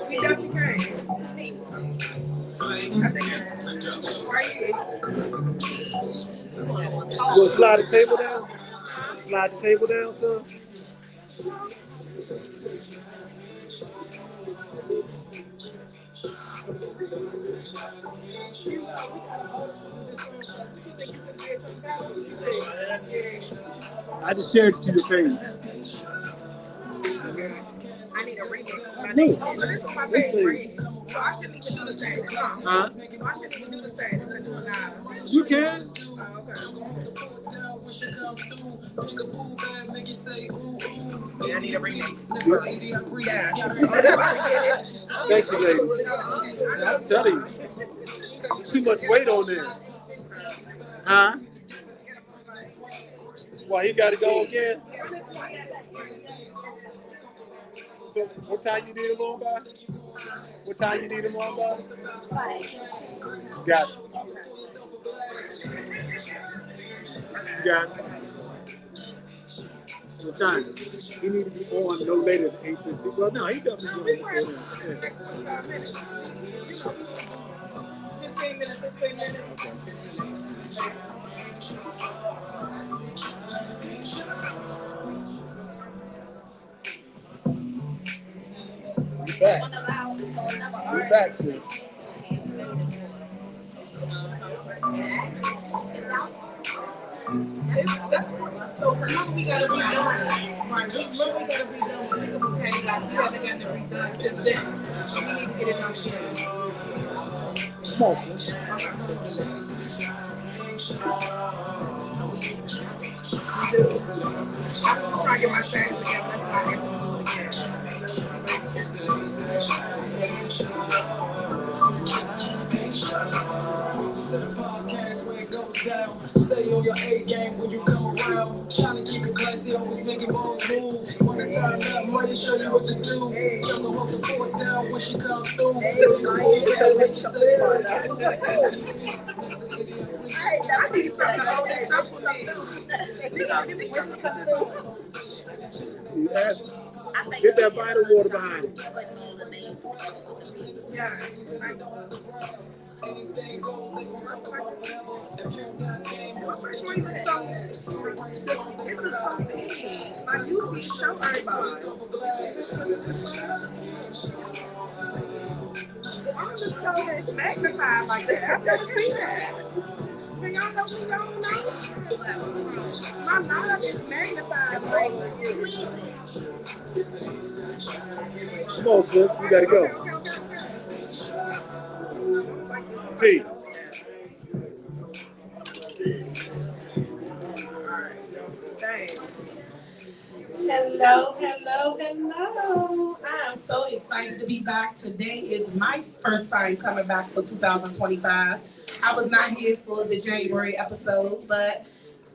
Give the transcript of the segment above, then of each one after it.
We definitely can. I think it's right here. You gonna slide the table down? Slide the table down, son? I just shared it to your page. I need a remix. My next one. This is my favorite. So I shouldn't even do the same. Huh? So I shouldn't even do the same. I'm do it now. You can. Oh, okay. Yeah, I need a remix. Yeah. Thank you, lady. I'm telling you. Too much weight on there. Huh? Why, he got to go again? So, what time you need him on by? What time you need him on by? Got it. You got it. What time? He need to be on no later than 8:15. Well, no, he doesn't do it before then. 15 minutes. We back. We back, sis. So remember we gotta redone. Right, remember we gotta redone. We haven't gotten it redone since then. So we need to get it done soon. Small, sis. I'm trying to get my sags together. That's why I have to do it To the podcast where it goes down. Stay on your A game when you come around. Trying to keep it classy, always making boss moves. Wanna turn up, money, show you what to do. Juggle hold the fort down when she comes through. I need something else. Get that vital water behind it. Yeah. Anything goes, they gon' talk about forever. If you don't got game, It looks so big. Like you be show everybody. Why does it so magnified like that? I've never seen that. Can y'all know who don't know? My mouth is magnified like Come on, sis. We gotta go. T. Hello. I am so excited to be back. Today is my first time coming back for 2025. I was not here for the January episode, but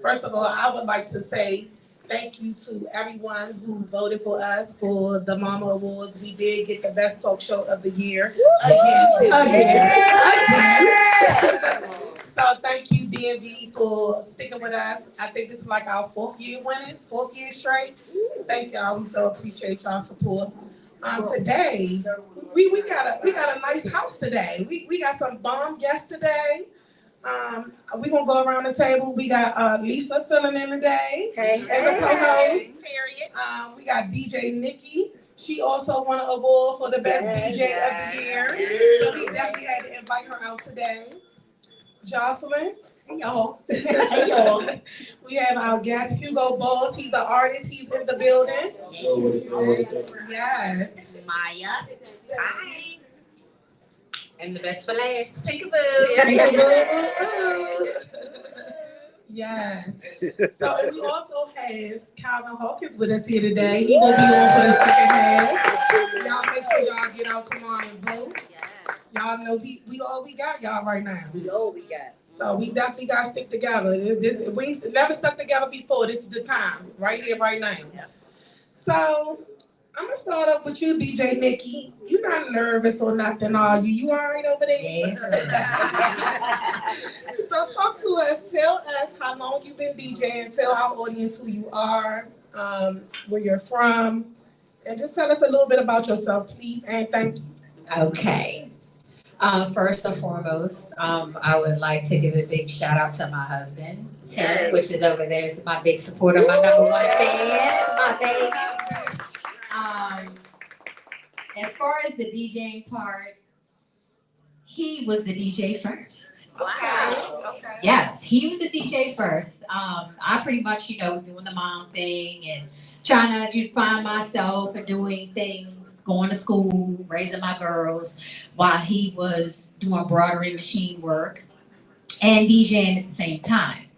first of all, I would like to say thank you to everyone who voted for us for the Mama Awards. We did get the best talk show of the year again. So thank you, DMV, for sticking with us. I think this is like our fourth year straight. Thank y'all. We so appreciate y'all support. Today, we got a nice house today. We got some bomb guests today. We're gonna go around the table. We got Lisa filling in today as a co-host. Period. We got DJ Nikki. She also won an award for the best DJ of the year. So we definitely had to invite her out today. Jocelyn. Hey y'all. We have our guest Hugo Boss. He's an artist. He's in the building. Yes. Maya. Hi. And the best for last, Peekaboo. Yes. So and we also have Calvin Hawkins with us here today. He will be on for the second half. Y'all make sure y'all get out tomorrow and vote. Yes. Y'all know we all we got y'all right now. We all we got. So we definitely gotta stick together. We never stuck together before. This is the time, right here, right now. Yeah. So I'm gonna start off with you, DJ Nikki. You're not nervous or nothing, are you? You all right over there? Yeah. So talk to us. Tell us how long you've been DJing. Tell our audience who you are, where you're from, and just tell us a little bit about yourself, please, and thank you. Okay. First and foremost, I would like to give a big shout out to my husband, Tim, which is over there. He's my big supporter, my number one fan, my baby. As far as the DJing part, he was the DJ first. Wow. Okay. Yes, he was the DJ first. I pretty much, doing the mom thing and trying to find myself and doing things, going to school, raising my girls, while he was doing broderie machine work and DJing at the same time.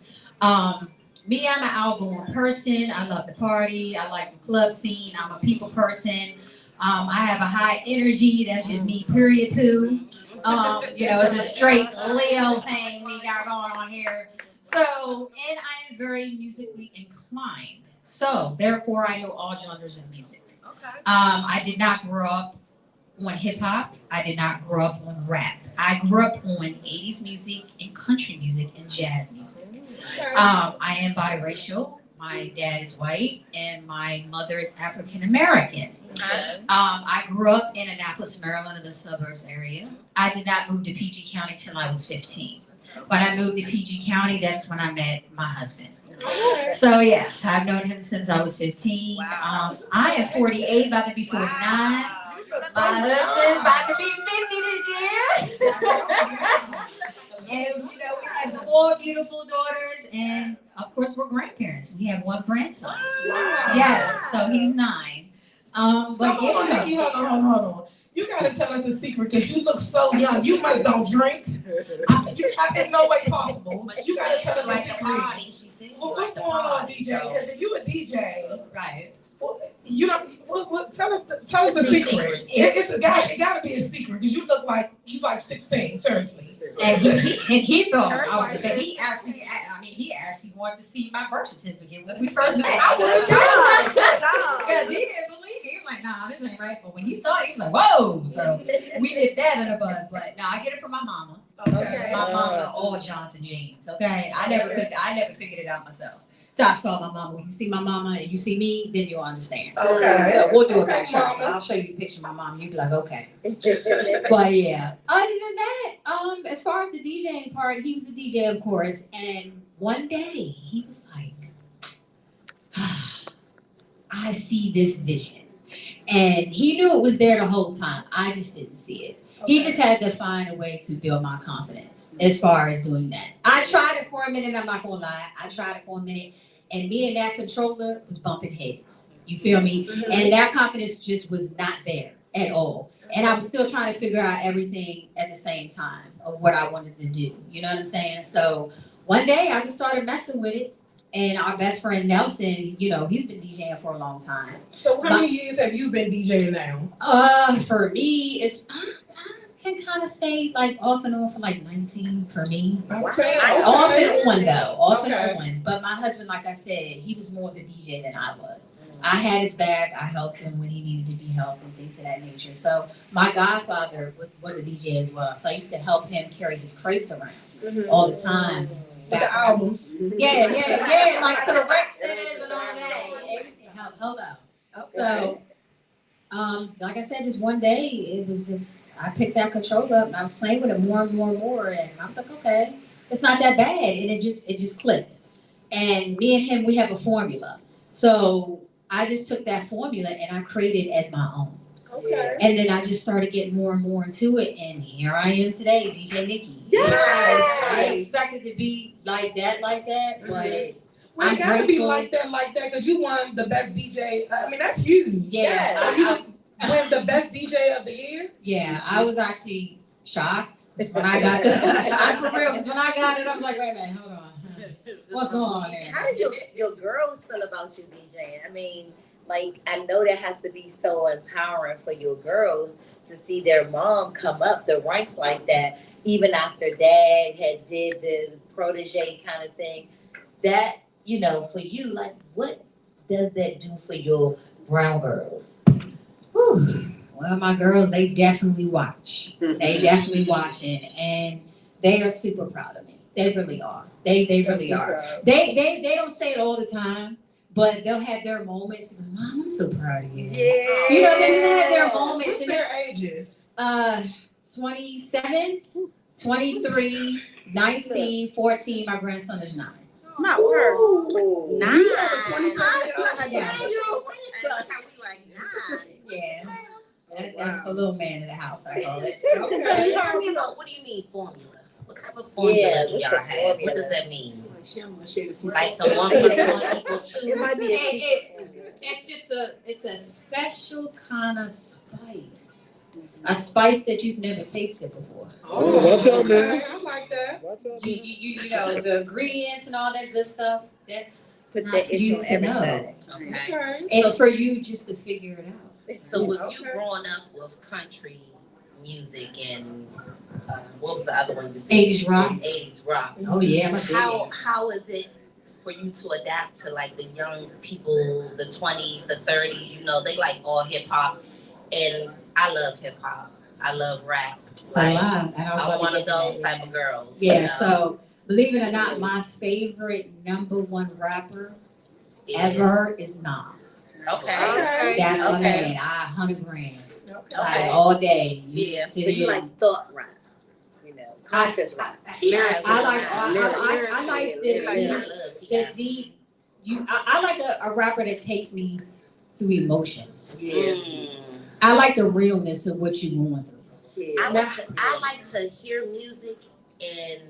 Me, I'm an outgoing person. I love the party. I like the club scene. I'm a people person. I have a high energy. That's just me, period, poo. It's a straight Leo thing we got going on here. So, and I am very musically inclined. So, therefore, I know all genres of music. Okay. I did not grow up on hip hop. I did not grow up on rap. I grew up on 80s music and country music and jazz music. I am biracial. My dad is white and my mother is African American. I grew up in Annapolis, Maryland, in the suburbs area. I did not move to PG County till I was 15. When I moved to PG County, that's when I met my husband. So yes, I've known him since I was 15. Wow. I am 48, about to be 49. Wow. My husband's about to be 50 this year. And we have 4 beautiful daughters, and of course we're grandparents. We have 1 grandson. Wow. Yes, so he's 9. But Hold on, Nikki, hold on. You gotta tell us a secret because you look so young. You must don't drink. There's no way possible. You gotta tell us a secret. Well, what's going on, DJ? Because if you a DJ, right? Well, you don't. Tell us a secret. It gotta be a secret because you look like you like 16. Seriously. And he thought I was. He actually wanted to see my birth certificate when we first met. I would Because he didn't believe it. He was like, nah, this ain't right. But when he saw it, he was like, whoa. So we did that in the bud. But no, I get it from my mama. Okay. My mama, all Johnson jeans. Okay. I never figured it out myself. So I saw my mama. When you see my mama and you see me, then you'll understand. Okay. So we'll do a Okay, picture. mama. I'll show you a picture of my mom. You'll be like, okay. But yeah. Other than that, as far as the DJing part, he was a DJ, of course. And one day he was like, I see this vision. And he knew it was there the whole time. I just didn't see it. Okay. He just had to find a way to build my confidence as far as doing that. I tried it for a minute, I'm not gonna lie. I tried it for a minute, and me and that controller was bumping heads. You feel me? Mm-hmm. And that confidence just was not there at all. And I was still trying to figure out everything at the same time of what I wanted to do. You know what I'm saying? So one day I just started messing with it. And our best friend Nelson, he's been DJing for a long time. So how many years have you been DJing now? For me, I can kind of say like off and on for like 19 for me. Okay. Off and on though, off Okay. and on. But my husband, like I said, he was more of the DJ than I was. I had his back. I helped him when he needed to be helped and things of that nature. So my godfather was a DJ as well. So I used to help him carry his crates around all the time. With the albums. Yeah, like to the rec centers and all that. Everything helped out. Okay. So, like I said, just one day, it was just, I picked that controller up and I was playing with it more and more. And I was like, okay, it's not that bad. And it just clicked. And me and him, we have a formula. So I just took that formula and I created it as my own. Okay. And then I just started getting more and more into it, and here I am today, DJ Nikki. Yes. I expected to be like that, but well, it gotta be like that, because you won the best DJ. I mean, that's huge. Yeah. You win the best DJ of the year. Yeah, I was actually shocked when I got I'm for real, because when I got it, I was like, wait a minute, hold on. What's going on there? How do your girls feel about you DJing? I mean, like, I know that has to be so empowering for your girls to see their mom come up the ranks like that, even after dad had did the protege kind of thing. That, for you, like, what does that do for your brown girls? Whew. Well, my girls, they definitely watch. They definitely watching, and they are super proud of me. They really are. They really are. They don't say it all the time. But they'll have their moments. Mom, I'm so proud of you. Yeah. They just have their moments. What's their ages? 27, 23, 19, 14. My grandson is 9. My word. Nine. You have a 27-year-old? Yes. How we like 9? Yeah. That's the little man in the house, I call it. Okay. Tell me about, what do you mean formula? What type of formula do y'all have? What does that mean? Like, so 1 plus 1 equal 2? It might be a secret. It's just it's a special kind of spice. A spice that you've never tasted before. Oh, watch out, man. I like that. Watch out. You know, the ingredients and all that good stuff, that's Put not that for you issue to know. everything. Okay. Okay. It's for you just to figure it out. So with you growing up with country music and what was the other one you said? 80s rock. 80s rock. Oh yeah, I'm a How is it for you to adapt to like the young people, the 20s, the 30s? You know, they like all hip hop, and I love hip hop. I love rap. So Like, I'm one of those type of girls. Yeah, you know? so believe it or not, my favorite #1 rapper Is- ever is Nas. Okay. That's my Okay. man. 100 grand. Okay. Like all day. Yeah. So you like thought rap, you know, conscious rap. I like the deep. I like a rapper that takes me through emotions. Mm. I like the realness of what you're going through. I like to hear music and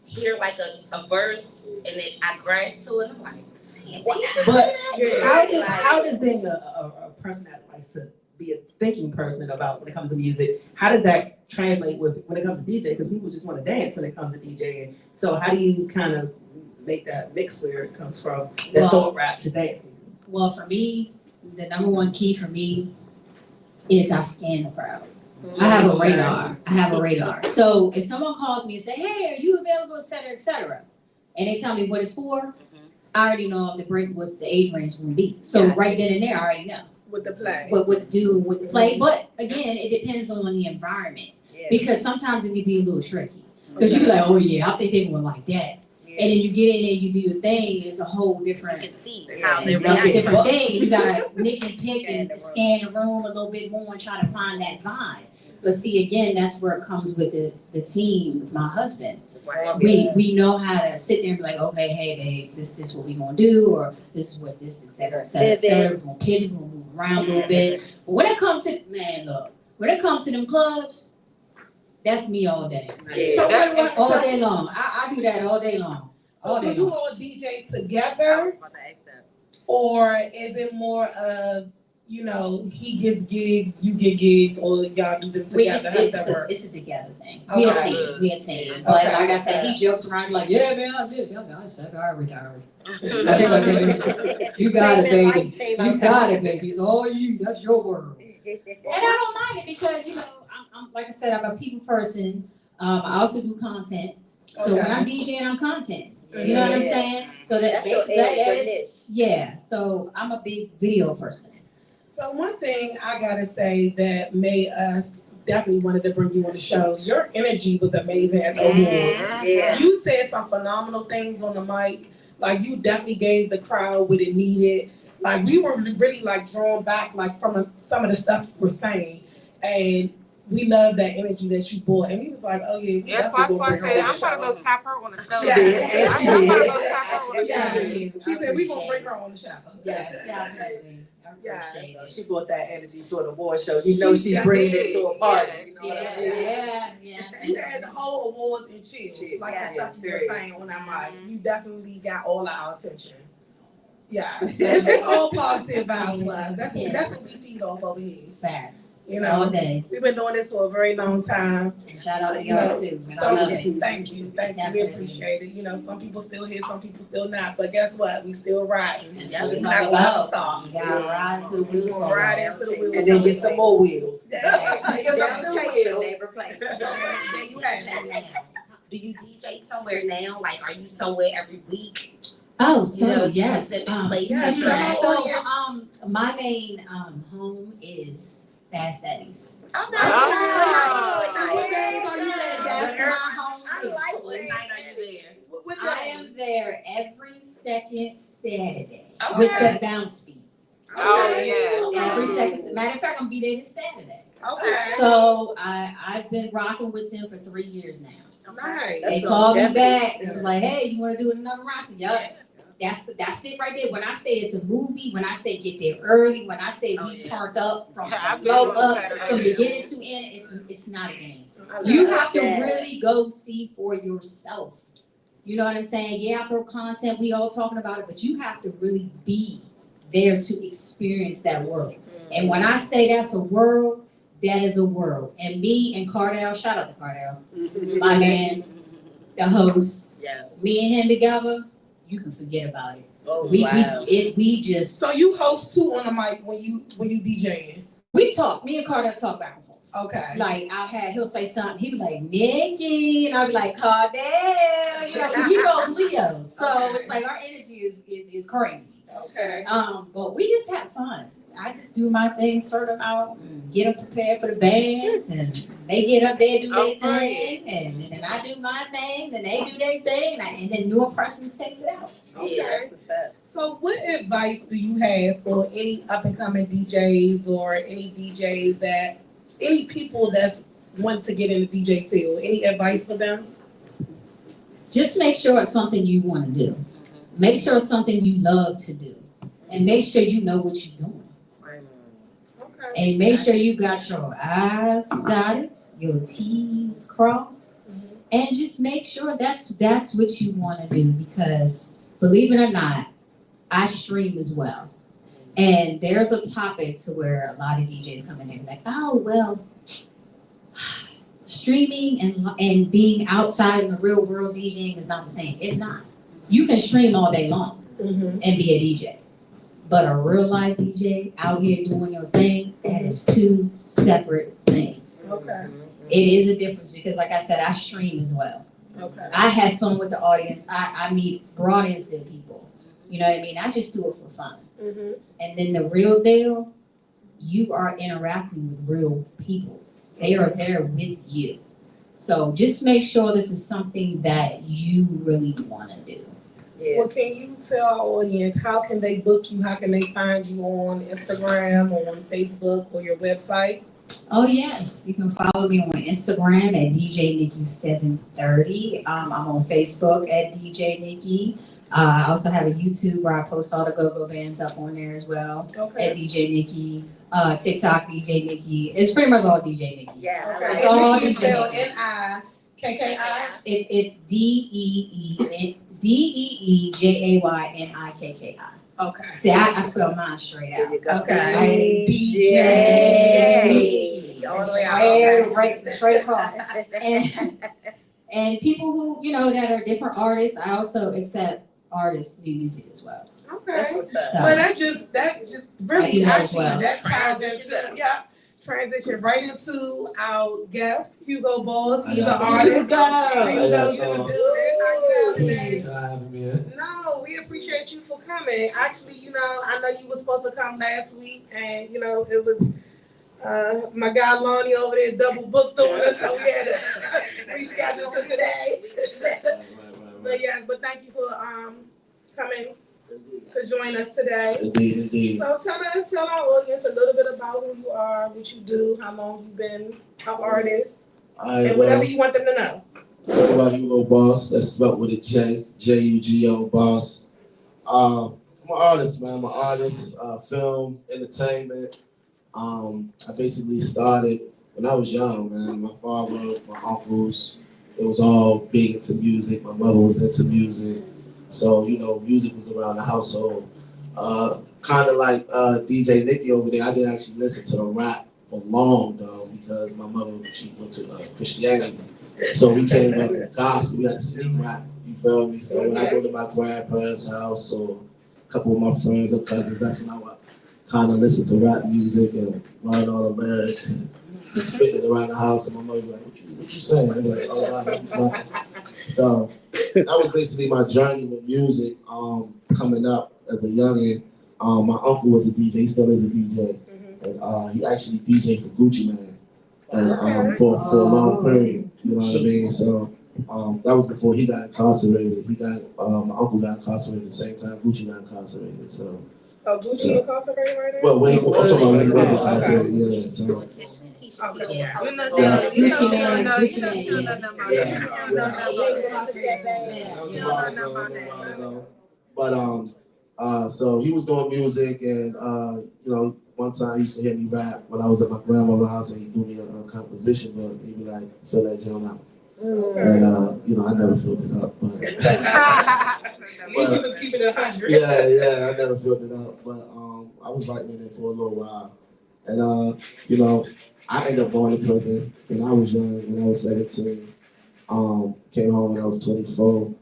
hear like a verse, and then I grasp to it. I'm like, man, they just But said that. how does being a person that likes to be a thinking person about when it comes to music, how does that translate when it comes to DJ? Because people just want to dance when it comes to DJing. So how do you kind of make that mix where it comes from that thought rap to dance music? Well, for me, the #1 key for me is I scan the crowd. I have a radar. So if someone calls me and say, "Hey, are you available?" et cetera, and they tell me what it's for, I already know if the break was the age range going to be. So right then and there, I already know With the play. what to do with the play. But again, it depends on the environment because sometimes it can be a little tricky because you be like, "Oh yeah, I think they were like that." And then you get in there, you do your thing, it's a whole different, You can see how they that's a react. different thing. You gotta nick and pick and scan the room a little bit more and try to find that vibe. But see, again, that's where it comes with the team, with my husband. We know how to sit there and be like, okay, hey babe, this is what we gonna do, or this is what this, et cetera, et cetera, et cetera. We're gonna pivot, we're gonna move around a little bit. But when it comes to, man, look, when it comes to them clubs, that's me all day. So All day long. I do that all day long. All do day you long. all DJ together, or is it more of, you know, he gets gigs, you get gigs, or y'all do them We together? just, How's that work? it's a together thing. Okay. We a team. But Okay. like I said, he jokes around like, yeah, man, I did. Y'all got it, suck. I retired. You got it, baby. You got it, baby. It's all you. That's your word. And I don't mind it because, you know, I'm like I said, I'm a people person. I also do content. So when I'm DJing, I'm content. You know what I'm saying? So that is, yeah. So I'm a big video person. So one thing I gotta say that made us definitely wanted to bring you on the show. Your energy was amazing at the awards. Yeah. You said some phenomenal things on the mic. Like you definitely gave the crowd what it needed. Like we were really like drawn back like from some of the stuff you were saying, and we love that energy that you brought. And we was like, oh yeah, we Yes, definitely that's why gonna I bring her said on I'm the trying to show. go tap her on the show. Yes. I'm trying to go tap her on the show. Yeah. She said we gonna bring her. her on the show. Yes, definitely. I appreciate it. She brought that energy to the award show. You know she's bringing it to a party. You know what I mean? Yeah. You had the whole awards and chill. Like the stuff you were saying on that mic. You definitely got all our attention. Yeah. It's all positive vibes for us. That's what we feed off over here. Facts. You know, All day. we've been doing this for a very long time. And shout out to You y'all know, too. And I So love it. thank you. We Definitely. appreciate it. You know, some people still here, some people still not. But guess what? We still riding. That's what it's We're all not gonna about. stop. You gotta ride to the We're wheels gonna fall ride off. into the wheels. And then get some more wheels. Yes. Get some new wheels. So, There you have it. do you DJ somewhere now? Like, are you somewhere every week? Oh, You so know, yes. specific place yes, that you're so- at? My main home is Fast Eddie's. Oh, What days are you there? That's my home. What night are you there? What I days? am there every second Saturday Okay. with the bounce beat. Oh, yeah. Every second. Matter of fact, I'm gonna be there this Saturday. Okay. So I've been rocking with them for 3 years now. Nice. They called me back. It was like, hey, you want to do another round? I said, yup. That's it right there. When I say it's a movie, when I say get there early, when I say we turned up from blow up from beginning to end, it's not a game. You have to really go see for yourself. You know what I'm saying? Yeah, I throw content, we all talking about it, but you have to really be there to experience that world. And when I say that's a world, that is a world. And me and Cardell, shout out to Cardell, my man, the host. Yes. Me and him together, you can forget about it. Oh, wow. We just. So you host too on the mic when you DJing? We talk. Me and Cardell talk back and forth. Okay. Like he'll say something. He'll be like Nikki, and I'll be like Cardell. You know, because he knows Leo. So it's like our energy is crazy. Okay. But we just have fun. I just do my thing, sort them out, and get them prepared for the bands, and they get up there, do their thing, and then I do my thing, then they do their thing, and then new impressions takes it out. Okay. Yeah, that's what's up. So what advice do you have for any up and coming DJs or any people that's want to get in the DJ field? Any advice for them? Just make sure it's something you want to do. Make sure it's something you love to do, and make sure you know what you're doing. Okay. And make sure you got your I's dotted, your T's crossed, and just make sure that's what you want to do, because believe it or not, I stream as well. And there's a topic to where a lot of DJs come in there and be like, oh, well, streaming and being outside in the real world DJing is not the same. It's not. You can stream all day long and be a DJ. But a real life DJ out here doing your thing, that is two separate things. Okay. It is a difference because, like I said, I stream as well. Okay. I have fun with the audience. I meet broad instant people. You know what I mean? I just do it for fun. And then the real deal, you are interacting with real people. They are there with you. So just make sure this is something that you really want to do. Yeah. Well, can you tell our audience how can they book you? How can they find you on Instagram or on Facebook or your website? Oh yes, you can follow me on Instagram at DJ Nikki 730. I'm on Facebook at DJ Nikki. I also have a YouTube where I post all the go-go bands up on there as well at DJ Nikki. TikTok DJ Nikki. It's pretty much all DJ Nikki. Yeah. Okay. It's all Nikki DJ spelled Nikki. Nikki. It's DEEJAYNIKKI. Okay. See, I spell mine straight out. Okay. DJ. All the way out. Straight across. And people who, that are different artists, I also accept artists' new music as well. Okay. That's what's up. So, But that just really I do that as actually well. that ties into transition right into our guest, Hugo Boss. He's an artist. Hugo's in the building. Thanks for having me. No, we appreciate you for coming. Actually, I know you were supposed to come last week, and it was my guy Lonnie over there double booked on us, so we had to reschedule to today. But thank you for coming to join us today. Indeed. So tell our audience a little bit about who you are, what you do, how long you've been an artist, and whatever you want them to know. What about Hugo Boss? That's spelled with a J, J-U-G-O, Boss. I'm an artist, man. I'm an artist, film, entertainment. I basically started when I was young, man. My father, my uncles, it was all big into music. My mother was into music. So, music was around the household. Kind of like DJ Nikki over there, I didn't actually listen to the rap for long, though, because my mother, she went to Christianity. So we came up with gospel, we had to sing rap, you feel me? So when I go to my grandparents' house or a couple of my friends or cousins, that's when I would kind of listen to rap music and learn all the lyrics and spit it around the house. And my mother was like, what you saying? I'm like, oh, so that was basically my journey with music coming up as a youngin'. My uncle was a DJ, he still is a DJ. And he actually DJed for Gucci Mane. And for a long period, you know what I mean? So that was before he got incarcerated. My uncle got incarcerated at the same time Gucci got incarcerated. So Oh, Gucci incarcerated right now? Well, I'm talking about when he was Oh, incarcerated, yeah, so. You know, Yeah. you know, Yeah. you know, Gucci you man, know, Gucci you know, man, she don't know yeah. nothing about Yeah. that. She don't know nothing about that. That was She a don't while know nothing ago, about that. But so he was doing music, and you know, one time he used to hear me rap when I was at my grandmother's house, and he threw me a composition, but he'd be like, fill that joint out. And you know, I never filled it up, but At least you was keeping it 100. yeah, I never filled it up, but I was writing in it for a little while, and you know, I ended up going to prison when I was young, when I was 17. Came home when I was 24.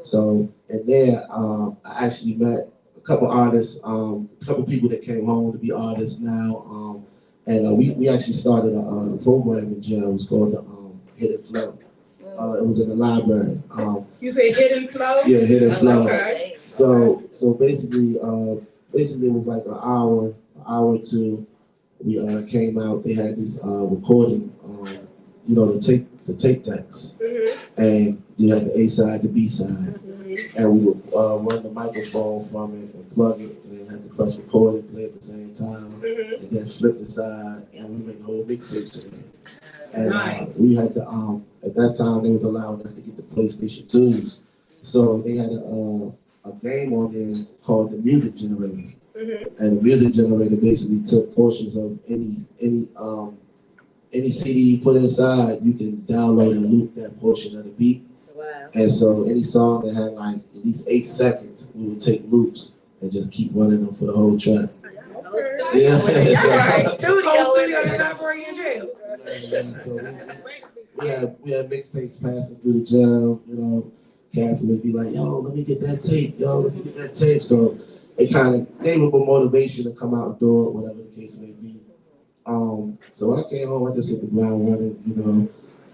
So, and there, I actually met a couple artists, a couple people that came home to be artists now. And we actually started a program in jail. It was called the Hidden Flow. It was in the library. You said Hidden Flow? Yeah, Hidden Flow. Okay. So basically, it was like an hour or two. We came out. They had this recording, you know, the tape decks, and you had the A side, the B side, and we would run the microphone from it and plug it, and then have the press record and play at the same time, and then flip the side, and we make a whole mixtape today. And we had the at that time they was allowing us to get the PlayStation 2s, so they had a game on there called the Music Generator. And the Music Generator basically took portions of any CD you put inside, you can download and loop that portion of the beat. Wow. And so any song that had like at least 8 seconds, we would take loops and just keep running them for the whole track. Yeah. Studio in library in jail. So we had mixtapes passing through the jail, you know. Cats would be like, yo, let me get that tape, So it kind of gave them a motivation to come out and do it, whatever the case may be. So when I came home, I just hit the ground running. You know,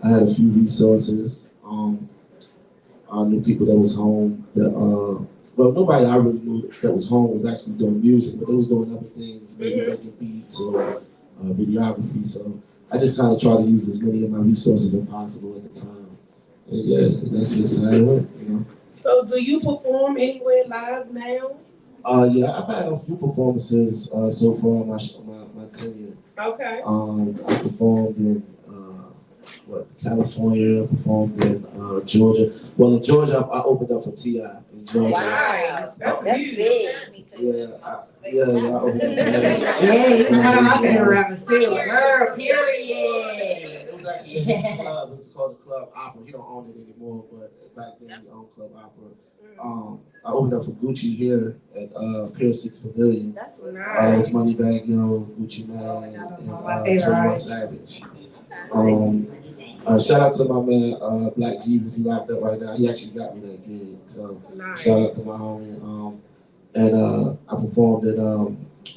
I had a few resources. I knew people that was home that, well, nobody I really knew that was home was actually doing music, but they was doing other things, maybe making beats or videography. So I just kind of tried to use as many of my resources as possible at the time. And yeah, that's just how it went, you know. So do you perform anywhere live now? Yeah, I've had a few performances so far my tenure. Okay. I performed in California, performed in Georgia. Well, in Georgia, I opened up for T.I. in Georgia. Wow, that's big. Yeah, I opened up. Yeah, he's one of my favorite rappers too. Girl, period. It was actually his club. It was called the Club Opera. He don't own it anymore, but back then he owned Club Opera. I opened up for Gucci here at Pier 6 Pavilion. That's what's It was Moneybagg Yo, Gucci Mane, and 21 Savage. Shout out to my man Black Jesus. He locked up right now. He actually got me that gig. So shout out to my homie. And I performed at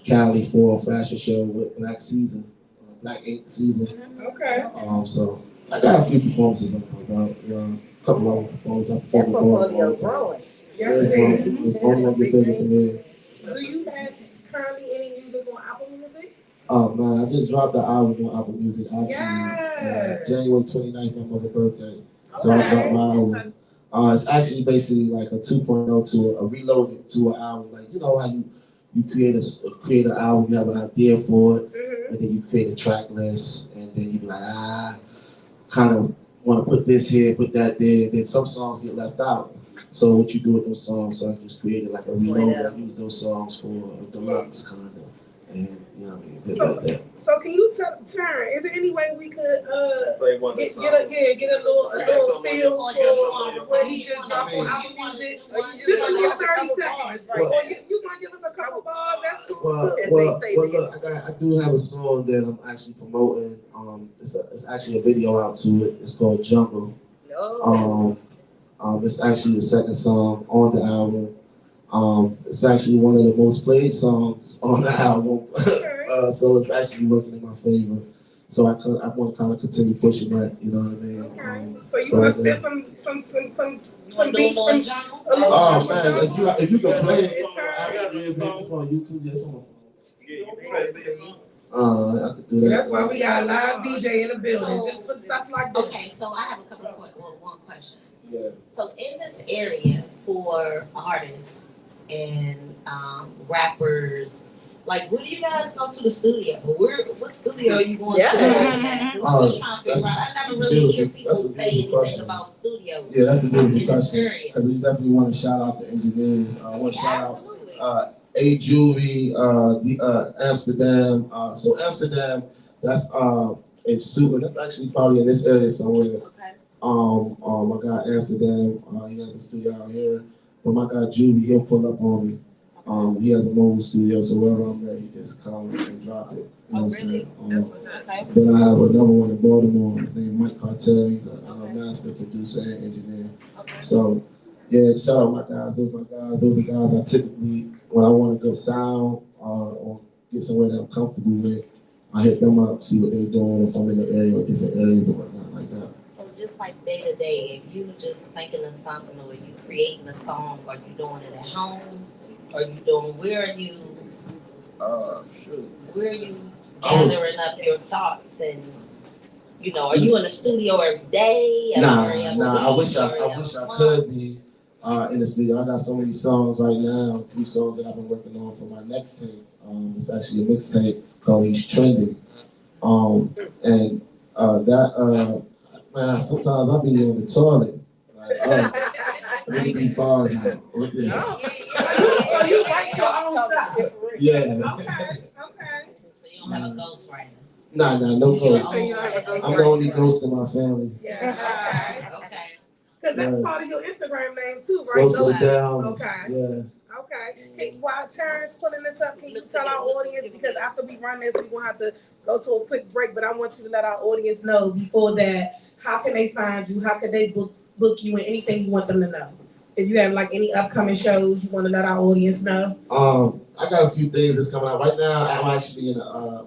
Cali for a fashion show with Black Ink Season. Okay. So I got a few performances under my belt. You know, a couple of performances. I performed That portfolio growing. Yes, it is. It's only gonna get bigger from there. Do you have currently any music on Apple Music? Oh man, I just dropped the album on Apple Music actually. Yes. January 29th, my mother's birthday. So I dropped my album. It's actually basically like a 2.0 to a reloaded to an album. Like, you know how you create an album, you have an idea for it, and then you create a track list, and then you be like, kind of want to put this here, put that there. Then some songs get left out. So what you do with those songs, so I just created like a reload. I use those songs for a deluxe kind of, and you know what I mean, things like that. So can you tell, is there any way we could Play one get song. a little feel for what he just dropped on I Apple Music? Just gonna give 30 seconds, right? Or you might give us a couple bars. That's cool. Well, look, I do have a song that I'm actually promoting. It's actually a video out to it. It's called Jungle. It's actually the second song on the album. It's actually one of the most played songs on the album. So it's actually working in my favor. So I want to kind of continue pushing that, you know what I mean? So you want to spit some beats from Jungle? Oh man, if you can play it, it's on YouTube. It's on I could do that. That's why we got a live DJ in the building, just for stuff like that. Okay, so I have a couple of one question. Yeah. So in this area for artists, and rappers. Like, where do you guys go to the studio? What studio are you going to? I'm just trying to figure out. I never really hear people say anything about studios. Yeah, that's a beautiful in this question. area. Because we definitely want to shout out the engineers. I want to shout Absolutely. out A Juvie, Amsterdam. So Amsterdam, that's in Suba. That's actually probably in this area somewhere. Okay. My guy Amsterdam, he has a studio out here. But my guy Juvie, he'll pull up on me. He has a mobile studio, so wherever I'm at, he just comes and drop it. You know what I'm saying? Okay. Then I have another one in Baltimore. His name is Mike Cartel. He's a master producer and engineer. Okay. So, yeah, shout out my guys. Those are my guys. Those are guys I typically, when I want a good sound or get somewhere that I'm comfortable with, I hit them up, see what they're doing, if I'm in the area or different areas or whatnot like that. So just like day to day, if you just thinking of something or you creating a song, are you doing it at home? Are you doing, where are you gathering up your thoughts and, you know, are you in the studio every day? Nah, I wish I could be in the studio. I got so many songs right now, 3 songs that I've been working on for my next tape. It's actually a mixtape called He's Trending. Man, sometimes I'll be on the toilet. Like, look at these bars out with this. So you write your own stuff? Yeah. Okay. So you don't have a ghostwriter? Nah, no ghost. So you don't have a ghostwriter? I'm the only ghost in my family. Yeah. Okay. Because that's Yeah. part of your Instagram name too, right? Ghost of the Downs. Okay. Yeah. Okay. Hey, while Terrence pulling this up, can you tell our audience, because after we run this, we're going to have to go to a quick break, but I want you to let our audience know before that, how can they find you? How can they book you and anything you want them to know? If you have like any upcoming shows you want to let our audience know. I got a few things that's coming out. Right now, I'm actually in a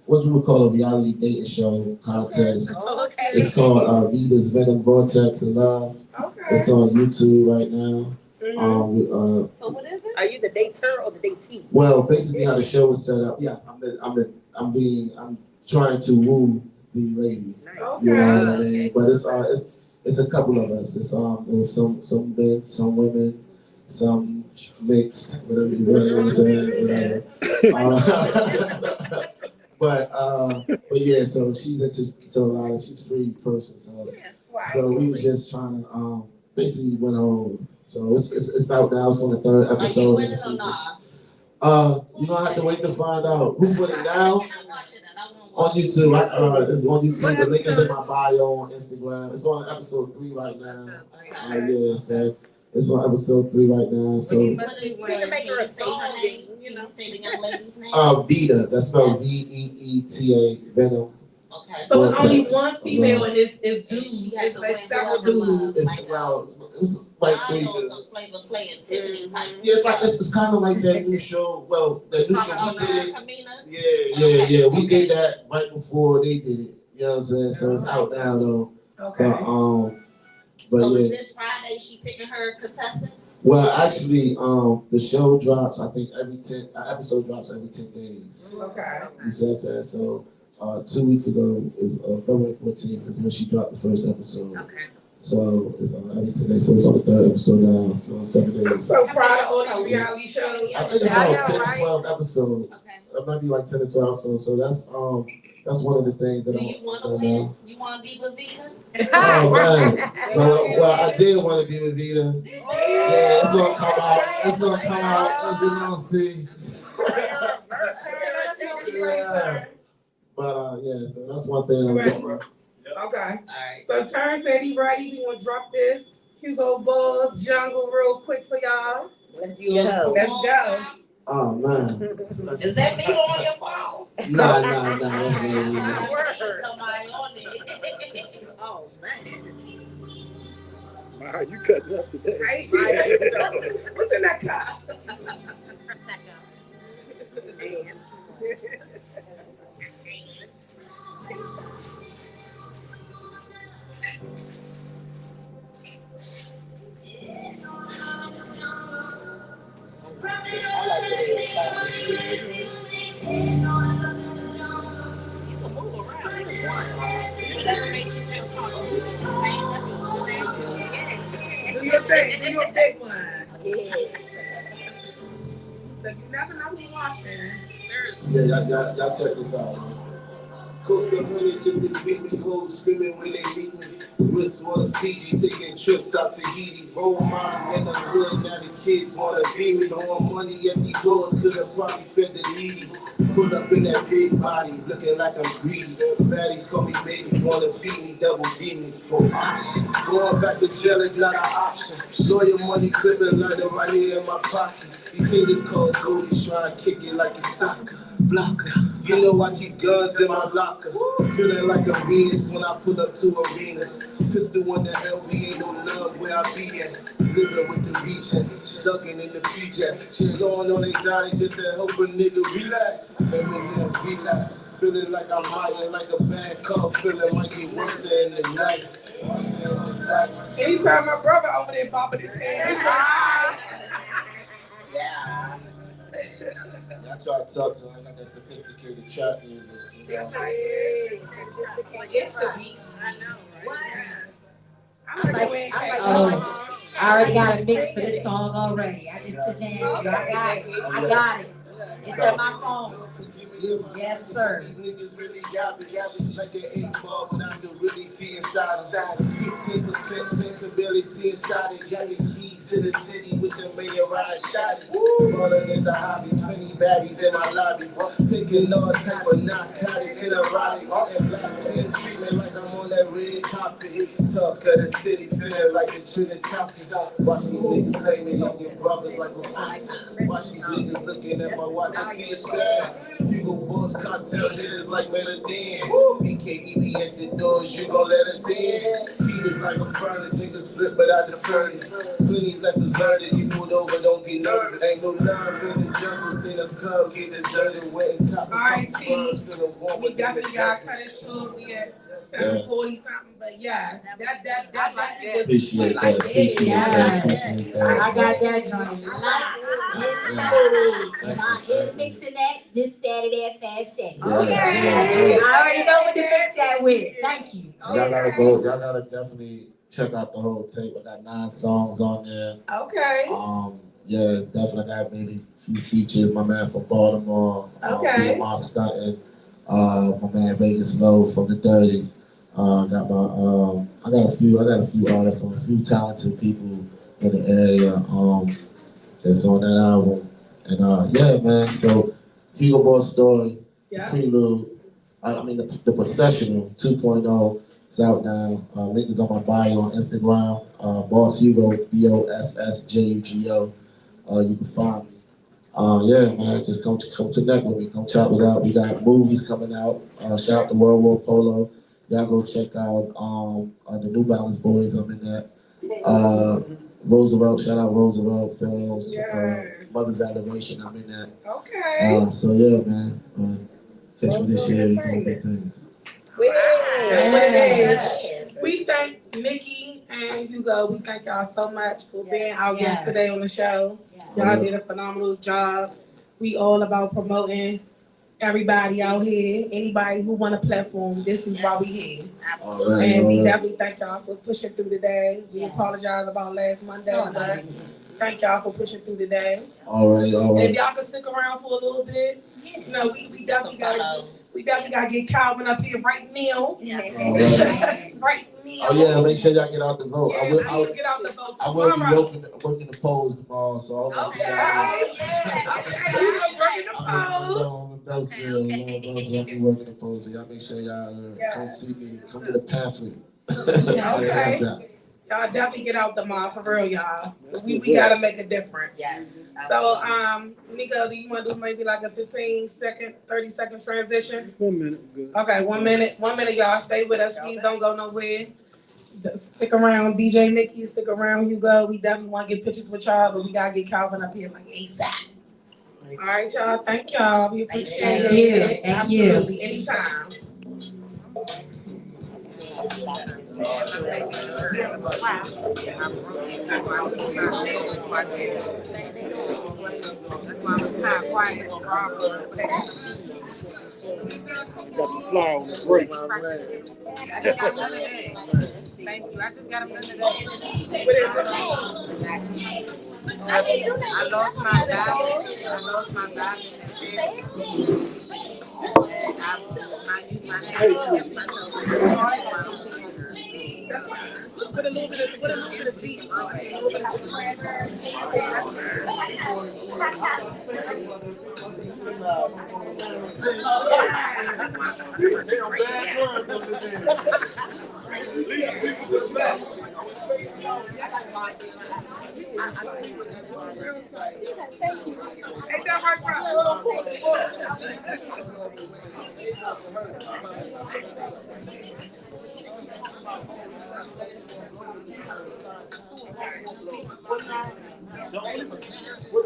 what you would call a reality dating show contest. Okay. It's called Vita's Venom Vortex of Love. Okay. It's on YouTube right now. So what is it? Are you the dater or the datee? Well, basically how the show was set up. Yeah, I'm trying to woo the lady. Okay. You know what I mean? But it's a couple of us. It was some men, some women, some mixed, whatever you want to say, whatever. But yeah, so she's she's a free person. So we were just trying to basically went home. So it's out now. It's on the 3rd episode. Are you winning or not? You don't have to wait to find out who's winning now. On YouTube, it's on YouTube. The link is in my bio on Instagram. It's on episode 3 right now. Yeah, so it's on episode 3 right now. So You can make her a song, you know. Say the young lady's name. Vita. That's spelled Veeta. Venom. Okay. So it's only one female and it's dudes. She has It's to like win several whoever dudes. It's like I 3. know some Flavor Flav and Tiffany type. Yeah, it's kind of like that new show. Well, that new show we did it. Kamina? Yeah. We did that right before they did it. You know what I'm saying? So it's out now though. Okay. But So yeah. is this Friday she picking her contestant? Well, actually, the show drops. I think episode drops every 10 days. Okay. You see what I'm saying? So 2 weeks ago is February 14th is when she dropped the first episode. Okay. So it's on every 10 days. So it's on the 3rd episode now. So 7 I'm days. so proud of all these reality shows. I think it's like 10 right? to 12 episodes. Okay. It might be like 10 to 12 episodes. So that's one of the things that Do you want to win? You want to be with Vita? Oh man. Well, I did want to be with Vita. Yeah, it's gonna come out. It's gonna come out as you're gonna see. Yeah. But yeah, so that's one thing I'm Right. doing. Okay. Alright. So Terrence said he ready. We want to drop this Hugo Boss Jungle real quick for y'all. Let's You go. Let's go. Oh man. Is that me on your phone? Nah. That's really easy. Somebody on it. Oh, man. Wow, you cutting up today. Right? What's in that cup? I like the way it's started. You can move around. It's one. Whatever makes you feel comfortable. You can stand up and sit down too. Do your thing. Do your big one. You never know who's watching. Yeah, y'all check this out, man. Coast the hundred just to beat me, hoes screaming when they beat me. Wrist water Fiji, taking trips out to Haiti. Role model in the hood, now the kids wanna be me. Throwing money at these doors, could've probably fed the needy. Pull up in that big body, looking like I'm greedy. Baddies call me baby, wanna feed me, double D me. Going back to jail is not an option. Lawyer money clipping, lighter right here in my pocket. These haters call goalies, trying to kick it like a soccer. Blocker, you know I keep guns in my locker. Feeling like a Venus when I pull up to arenas. Pistol on the LB, ain't no love where I be at. Living with the regions, ducking in the PJ. Going on anxiety just to help a nigga relax. Let me relax. Feeling like I'm high like a bad car. Feeling might be worse in the night. Anytime my brother over there bopping his head, he's high. Yeah. I try to talk to him. I got that sophisticated trap music. You know? It's the beat. I know, right? I already got a mix for this song already. I just sit down. I got it. It's on my phone. Yes, sir. These niggas really got me like an 8-ball, but I can really see inside. 15% can barely see inside it. Got the keys to the city with the mayor ride shot. Rolling is a hobby, plenty baddies in my lobby. Taking all type of narcotics in a rally. And black pen treatment like I'm on that red carpet. Talk of the city, feeling like the Chyna'Pink. Watch these niggas claiming on your brothers like a fuss. Watch these niggas looking at my watch and see a stab. Hugo Boss cocktail hitters like Medellin. BKE at the doors, you gon' let us in. He was like a furnace, niggas flip, but I deferred it. Plenty lessons learned, you pulled over, don't get nervous. Ain't no love in the jungle, seen a cub get deserted, wet and copper. Alright, T, we definitely got cut it short. We at 7:40 something, but yes, that was Appreciate like that. Appreciate that. I got that joint locked. Mixing that this Saturday at 5 seconds. Okay. I already know what to mix that with. Thank you. Y'all gotta go. Y'all gotta definitely check out the whole tape. I got 9 songs on there. Okay. Yeah, it's definitely got maybe a few features. My man from Baltimore. Okay. My stunting. My man Vegas Low from the Dirty. I got a few artists on, a few talented people in the area. That's on that album. And yeah, man. So Hugo Boss story, prelude. The Processional 2.0 is out now. Link is on my bio on Instagram. Boss Hugo, BOSSJUGO. You can find me. Yeah, man, just come connect with me. Come chat it out. We got movies coming out. Shout out to World War Polo. Y'all go check out the New Balance Boys. I'm in that. Roosevelt, shout out Roosevelt Films. Mother's Adoration, I'm in that. Okay. So yeah, man. Catch me this year, we doing big things. We thank Nikki and Hugo. We thank y'all so much for being out here today on the show. Y'all did a phenomenal job. We all about promoting everybody out here. Anybody who want a platform, this is why we here. Absolutely. And we definitely thank y'all for pushing through today. We apologize about last Monday, but thank y'all for pushing through today. All right. And if y'all can stick around for a little bit, you know, we definitely gotta get Calvin up here right now. Right now. Oh yeah, make sure y'all get out the vote. Yeah, please get out the vote I will be tomorrow. working the polls tomorrow, so I'll Okay, you gonna work in the polls. I'll be working the polls, so y'all make sure y'all come see me. Come get a pamphlet. Okay. Y'all definitely get out the mall for real, y'all. We gotta make a difference. Yes. So, Nico, do you want to do maybe like a 15-second, 30-second transition? 1 minute, good. Okay, 1 minute. 1 minute, y'all. Stay with us. Please don't go nowhere. Stick around, DJ Nikki. Stick around, Hugo. We definitely want to get pictures with y'all, but we gotta get Calvin up here like ASAP. All right, y'all. Thank y'all. We appreciate it. Thank you. Absolutely. Anytime. Got the flower on the break. Thank you. I just got a I lost my job. I lost my job in the Hey, sweetie. Put a little bit of beef. Ain't that right, bro?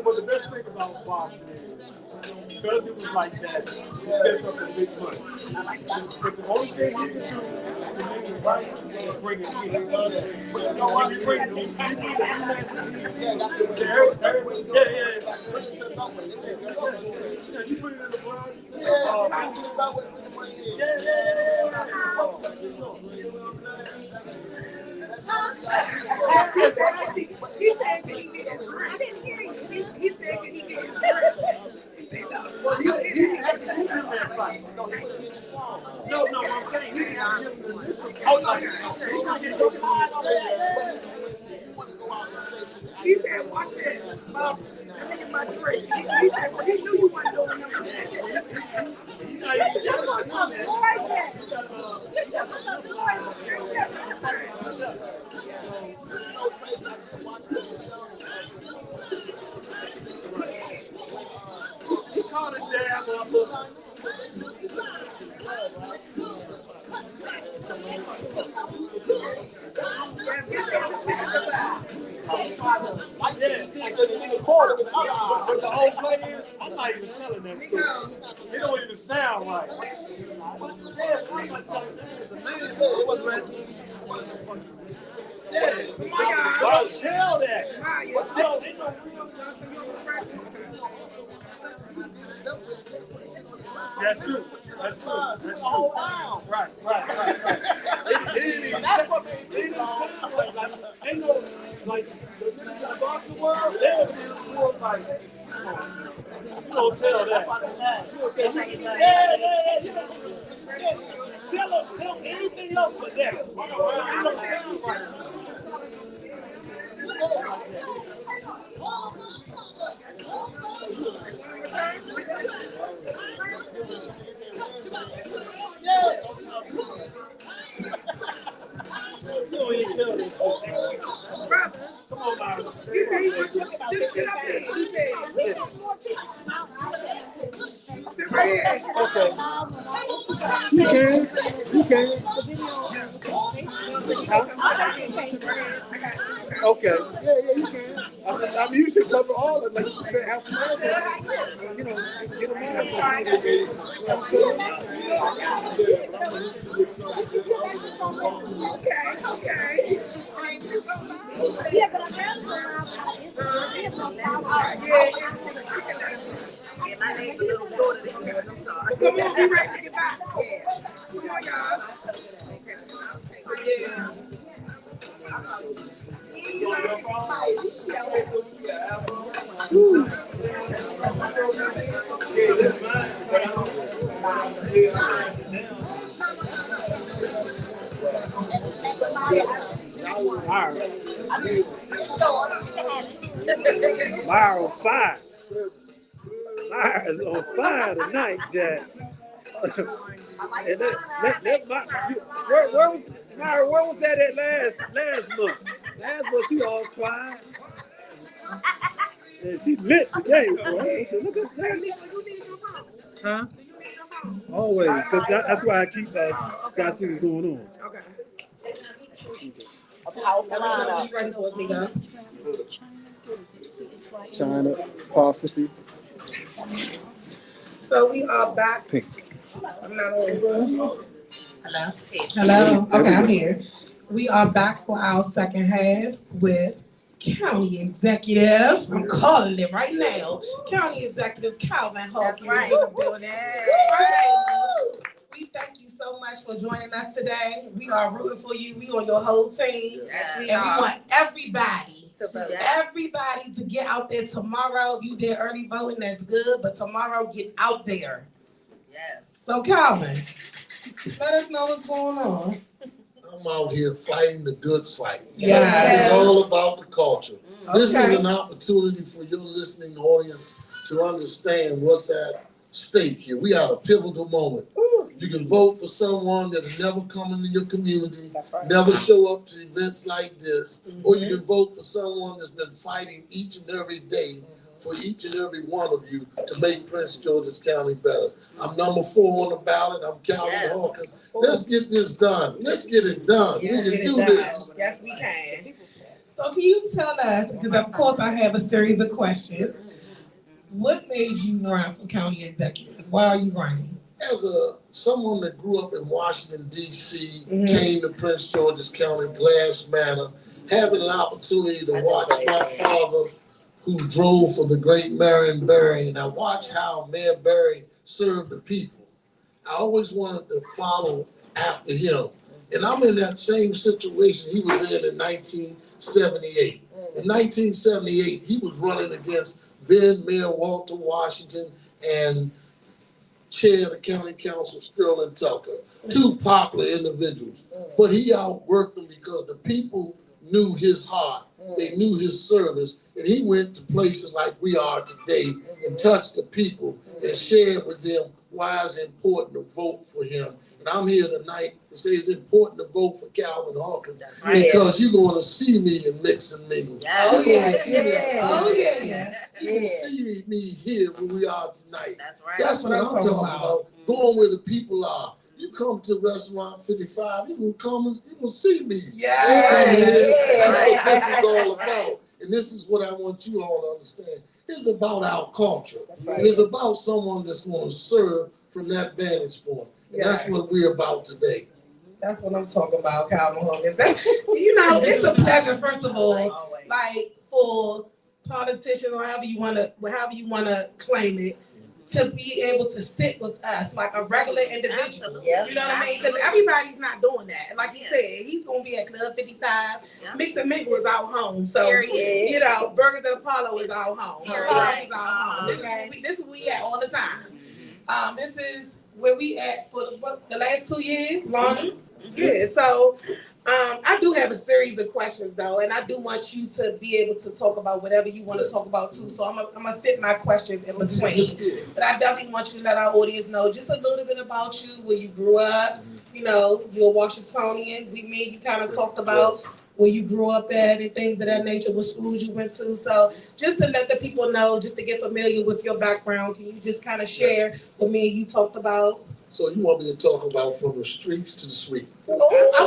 But the best thing about boxing is because it was like that, it sets up a big money. But the only thing you can do to make it right is bring it in. But you know what? You bring it in. Yeah, you put it in the blood. He said that he did. I didn't hear you. He said that he did. He said no. Well, he didn't give him that fight. No, I'm saying he didn't give him the initial. Oh, no. He said, watch this. Mom, look at my drink. He said, well, he knew you weren't doing nothing. He's not even Right there. He caught a jab off of. But the whole play is, I'm not even telling that story. It don't even sound right. Yeah, I'm not telling that. It's a man. It wasn't right. Yeah, don't tell that. No, they don't. That's true. That's true. That's true. Right. That's what they didn't sound like. They know, like, the boxing world, they're more like, you don't tell that. That's why they're mad. Yeah. Tell anything else but that. Yes. You don't even tell this. Come on, Myra. He said he was just sit up there. He said, sit right here. Okay. You can. Okay. Yeah, you can. I mean, you should cover all of it. Like you said, have some answers. You know, get them Okay. Yeah, but I'm not my name's a little shorter than yours. I'm sorry. Come on, be ready to get back. Come on, y'all. Yeah. Myra on fire. Myra's on fire tonight, Jack. And where was Myra? Where was that at last month? Last month she all quiet. And she lit today, boy. Look at that. Huh? Always, because that's why I keep trying to see what's going on. Okay. China, apostrophe. So we are back. Pink. I'm not on. Hello. Okay, I'm here. We are back for our second half with County Executive. I'm calling it right now. County Executive Calvin Hawkins. That's right. We thank you so much for joining us today. We are rooting for you. We on your whole team. Yes, we And we are. want everybody To vote. everybody to get out there tomorrow. You did early voting, that's good, but tomorrow get out there. Yes. So Calvin, let us know what's going on. I'm out here fighting the good fight. Yeah. It's all about the culture. This is Okay. an opportunity for your listening audience to understand what's at stake here. We are at a pivotal moment. You can vote for someone that'll never come into your community, never show up to events like this, or you can vote for someone that's been fighting each and every day for each and every one of you to make Prince George's County better. I'm number 4 on the ballot. I'm Calvin Hawkins. Let's get this done. Let's get it done. Yeah, we get can it do done. this. Yes, we can. So can you tell us, because of course I have a series of questions, what made you run for county executive? Why are you running? As someone that grew up in Washington, D.C., came to Prince George's County, Glass Manor, having an opportunity to watch my father, who drove for the great Marion Barry, and I watched how Mayor Barry served the people. I always wanted to follow after him. And I'm in that same situation he was in 1978. In 1978, he was running against then Mayor Walter Washington and Chair of the County Council, Sterling Tucker, 2 popular individuals. But he outworked them because the people knew his heart, they knew his service, and he went to places like we are today and touched the people and shared with them why it's important to vote for him. And I'm here tonight to say it's important to vote for Calvin Hawkins because you're going to see me in Mix and Mingle. Oh, You're yeah. gonna see me at Oh, the- yeah. You're going to see me here where we are tonight. That's right. That's what I'm talking about. Going where the people are. You come to Restaurant 55, you can come and you can see me. Yes. That's what this is all about. And this is what I want you all to understand. It's about our culture. That's And it's about someone that's going to serve from that vantage point. And that's what we're about today. That's what I'm talking about, Calvin Hawkins. It's a pleasure, first of all, like for politicians or however you wanna claim it, to be able to sit with us like a regular individual. Absolutely. Yeah. You know what I mean? Because everybody's not doing that. And like you said, he's gonna be at Club 55. Yeah. Mix and Mingle is our home. So Period. you know, Burgers at Apollo is our home. Period. Club is our home. Okay. This is where we at all the time. This is where we at for the last 2 years, longer. Yeah. So I do have a series of questions though, and I do want you to be able to talk about whatever you want to talk about too. So I'm gonna fit my questions in between. But I definitely want you to let our audience know just a little bit about you, where you grew up. You know, you're a Washingtonian. Me and you kind of talked about where you grew up at and things of that nature, what schools you went to. So just to let the people know, just to get familiar with your background, can you just kind of share what me and you talked about? So you want me to talk about from the streets to the suite? I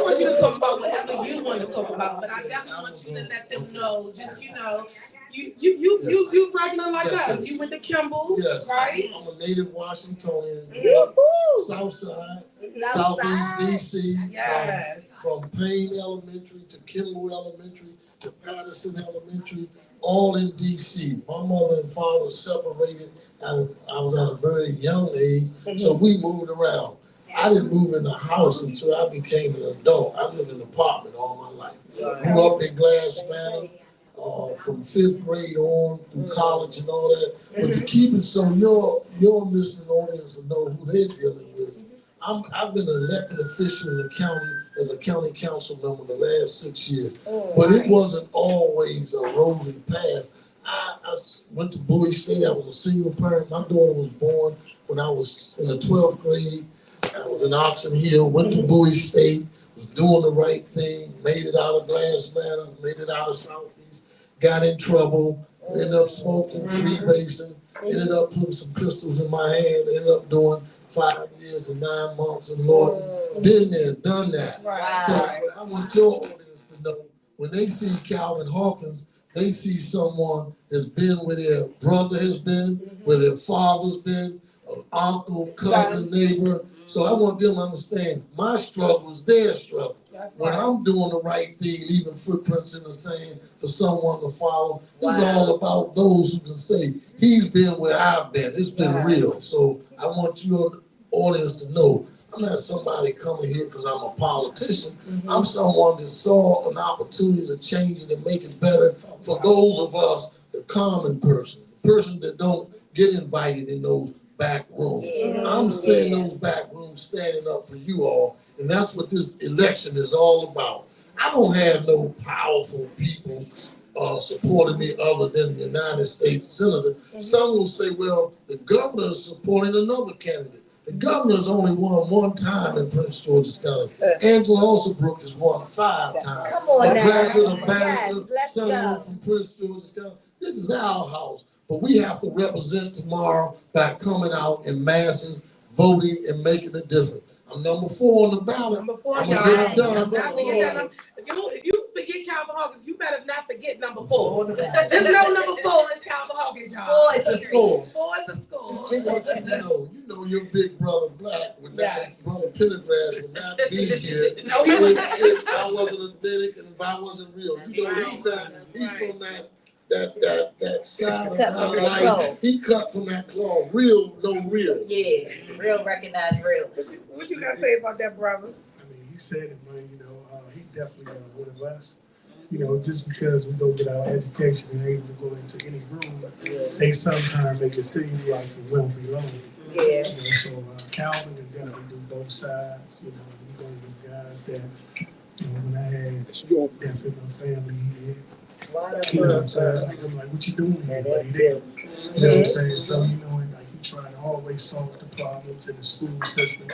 want you to talk about whatever you want to talk about, but I definitely want you to let them know, just, you know, you regular like us. You went to Kimball, Yes. right? I'm a native Washingtonian. Woo-hoo. Southside, Southside. Southeast DC. Yes. From Payne Elementary to Kimball Elementary to Patterson Elementary, all in DC. My mother and father separated. I was at a very young age, so we moved around. I didn't move in a house until I became an adult. I lived in an apartment all my life. Grew up in Glass Manor, from 5th grade on through college and all that. But to keep it so your listening audience will know who they're dealing with, I've been an elected official in the county as a county council member the last 6 years. But it wasn't always a rosy path. I went to Bowie State. I was a single parent. My daughter was born when I was in the 12th grade. I was in Oxon Hill, went to Bowie State, was doing the right thing, made it out of Glass Manor, made it out of Southeast, got in trouble, ended up smoking, freebasing, ended up putting some pistols in my hand, ended up doing 5 years and 9 months in Lord. Been there, done that. So I want your audience to know, when they see Calvin Hawkins, they see someone that's been where their brother has been, where their father's been, an uncle, cousin, neighbor. So I want them to understand my struggle is their struggle. When I'm doing the right thing, leaving footprints in the sand for someone to follow, this is all about those who can say, he's been where I've been. It's been real. So I want your audience to know I'm not somebody coming here because I'm a politician. I'm someone that saw an opportunity to change it and make it better for those of us, the common person, the person that don't get invited in those back rooms. I'm staying in those back rooms, standing up for you all, and that's what this election is all about. I don't have no powerful people supporting me other than the United States Senator. Some will say, well, the governor is supporting another candidate. The governor's only won one time in Prince George's County. Angela Alsabrook has won 5 times. Come on now. Graduate of Yes, Banneker, let's senator go. from Prince George's County. This is our house, but we have to represent tomorrow by coming out in masses, voting, and making a difference. I'm number 4 on the ballot. Number 4, I'm y'all. gonna get it done. Not forget that if you forget Calvin Hawkins, you better not forget number 4. There's no number 4 is Calvin Hawkins, y'all. 4 is the school. 4 is the school. You know your big brother Black would not, brother Pendergrass would not be here No, he if I wasn't authentic and if I wasn't real. You know, he's from that side of my life. He cut from that cloth, real, no real. Yeah, real recognize real. What you gotta say about that, brother? I mean, he said it, man, he definitely one of us. Just because we go get our education and able to go into any room, they sometimes make it seem like it won't belong. Yeah. So Calvin can definitely do both sides. He's one of the guys that, when I had death in my family, he did. You know what I'm saying? Like, I'm like, what you doing here? But he did. You know what I'm saying? So, and like he trying to always solve the problems in the school system,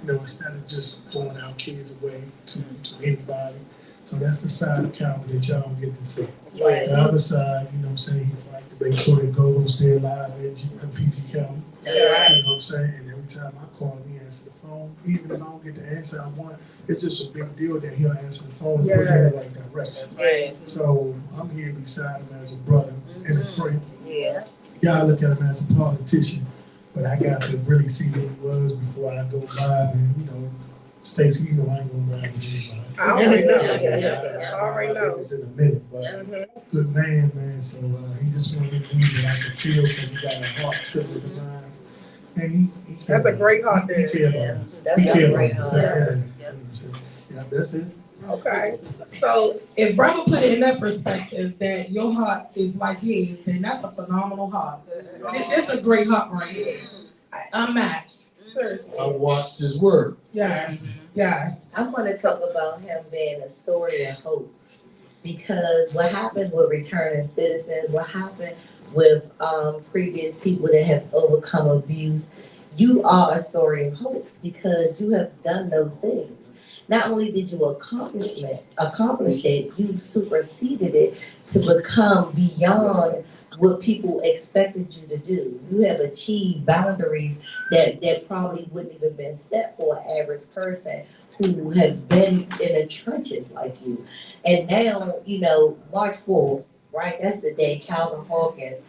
instead of just throwing our kids away to anybody. So that's the side of Calvin that y'all don't get to see. Right. The other side, he fight to make sure that go stay alive in PG County. That's right. You know what I'm saying? And every time I call him, he answer the phone. Even if I don't get the answer I want, it's just a big deal that he'll answer the phone and put me in the right direction. That's right. So I'm here beside him as a brother and a friend. Yeah. Y'all look at him as a politician, but I got to really see what he was before I go by and, Stacey, I ain't gonna ride with anybody. I already know. I already know. It's in a minute, but good man. So he just wanted to do that I could feel because he got a heart similar to mine. And he That's a great heart there. He cared about us. That's He a cared great about heart. us. Yes. Yeah, that's it. Okay. So if brother put it in that perspective that your heart is like his, then that's a phenomenal heart. This is a great heart right here. I'm matched. Seriously. I watched his work. Yes. I'm going to talk about him being a story of hope, because what happens with returning citizens, what happened with previous people that have overcome abuse, you are a story of hope because you have done those things. Not only did you accomplish it, you superseded it to become beyond what people expected you to do. You have achieved boundaries that probably wouldn't even been set for an average person who has been in the trenches like you. And now, March 4th, right? That's the day Calvin Hawkins,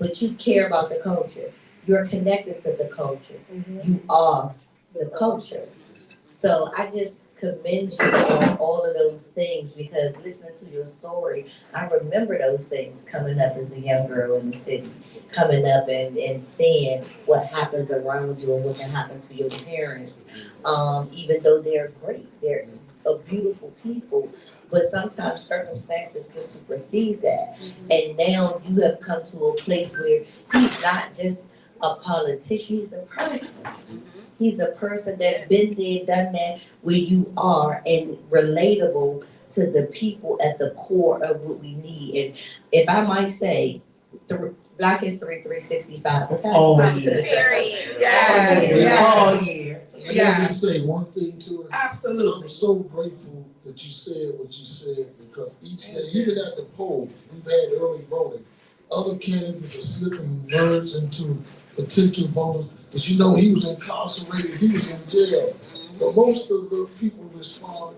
but you care about the culture. You're connected to the culture. You are the culture. So I just commend you on all of those things, because listening to your story, I remember those things coming up as a young girl in the city, coming up and seeing what happens around you and what can happen to your parents. Even though they're great, they're a beautiful people, but sometimes circumstances can supersede that. And now you have come to a place where he's not just a politician, he's a person. He's a person that's been there, done that, where you are, and relatable to the people at the core of what we need. And if I might say, Black History 365. Okay? Oh, yeah. Period. Yes. Let me just say one thing to it. Absolutely. I'm so grateful that you said what you said, because each day, even at the polls, we've had early voting. Other candidates are slipping words into potential voters. But he was incarcerated, he was in jail. But most of the people respond,